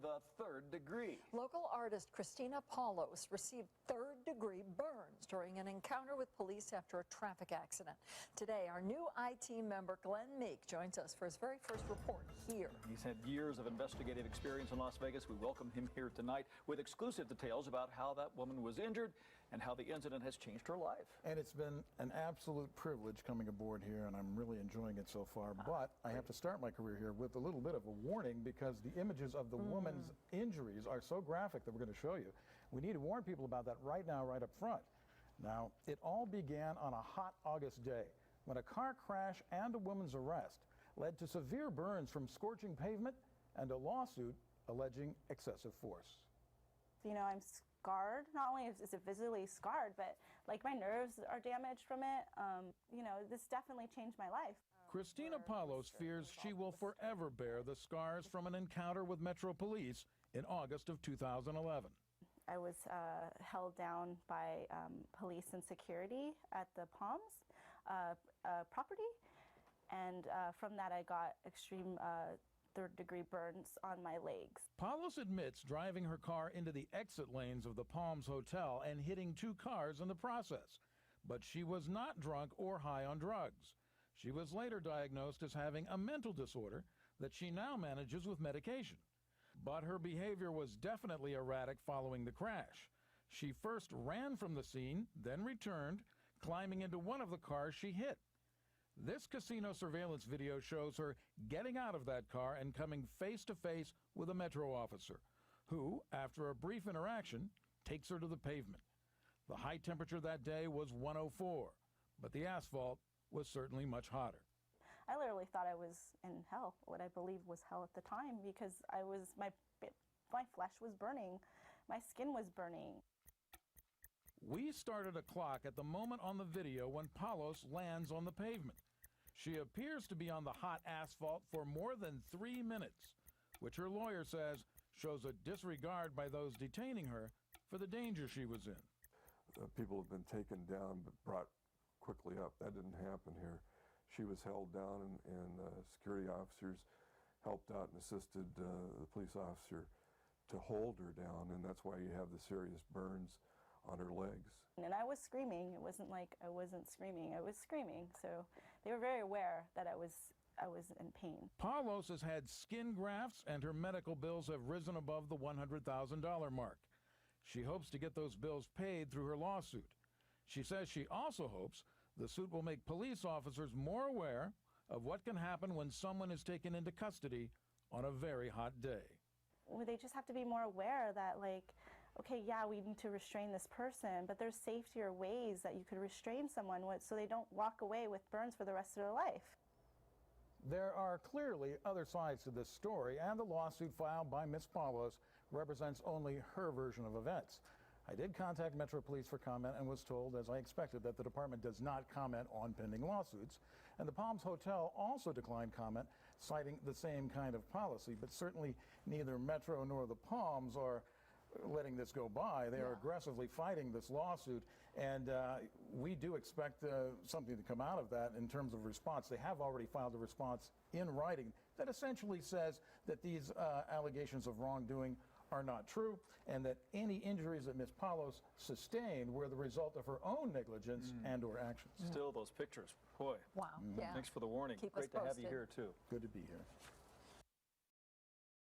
the third degree. Local artist Christina Paulos received third-degree burns during an encounter with police after a traffic accident. Today, our new IT member Glenn Meek joins us for his very first report here. He's had years of investigative experience in Las Vegas. We welcome him here tonight with exclusive details about how that woman was injured and how the incident has changed her life. And it's been an absolute privilege coming aboard here, and I'm really enjoying it so far. But I have to start my career here with a little bit of a warning, because the images of the woman's injuries are so graphic that we're going to show you. We need to warn people about that right now, right up front. Now, it all began on a hot August day when a car crash and a woman's arrest led to severe burns from scorching pavement and a lawsuit alleging excessive force. You know, I'm scarred. Not only is it visually scarred, but like my nerves are damaged from it. You know, this definitely changed my life. Christina Paulos fears she will forever bear the scars from an encounter with Metro Police in August of 2011. I was held down by police and security at the Palms property, and from that I got extreme third-degree burns on my legs. Paulos admits driving her car into the exit lanes of the Palms Hotel and hitting two cars in the process, but she was not drunk or high on drugs. She was later diagnosed as having a mental disorder that she now manages with medication. But her behavior was definitely erratic following the crash. She first ran from the scene, then returned, climbing into one of the cars she hit. This casino surveillance video shows her getting out of that car and coming face to face with a Metro officer, who, after a brief interaction, takes her to the pavement. The high temperature that day was 104, but the asphalt was certainly much hotter. I literally thought I was in hell, what I believed was hell at the time, because my flesh was burning, my skin was burning. We started a clock at the moment on the video when Paulos lands on the pavement. She appears to be on the hot asphalt for more than 3 minutes, which her lawyer says shows a disregard by those detaining her for the danger she was in. People have been taken down but brought quickly up. That didn't happen here. She was held down, and security officers helped out and assisted the police officer to hold her down, and that's why you have the serious burns on her legs. And I was screaming. It wasn't like I wasn't screaming. I was screaming. So they were very aware that I was in pain. Paulos has had skin grafts, and her medical bills have risen above the $100,000 mark. She hopes to get those bills paid through her lawsuit. She says she also hopes the suit will make police officers more aware of what can happen when someone is taken into custody on a very hot day. Well, they just have to be more aware that, like, okay, yeah, we need to restrain this person, but there's safetier ways that you could restrain someone so they don't walk away with burns for the rest of their life. There are clearly other sides to this story, and the lawsuit filed by Ms. Paulos represents only her version of events. I did contact Metro Police for comment and was told, as I expected, that the department does not comment on pending lawsuits. And the Palms Hotel also declined comment, citing the same kind of policy. But certainly neither Metro nor the Palms are letting this go by. They are aggressively fighting this lawsuit, and we do expect something to come out of that in terms of response. They have already filed a response in writing that essentially says that these allegations of wrongdoing are not true, and that any injuries that Ms. Paulos sustained were the result of her own negligence and or actions. Still, those pictures, boy. Wow. Yeah. Thanks for the warning. Keep us Great to have posted. you here, too. Good to be here.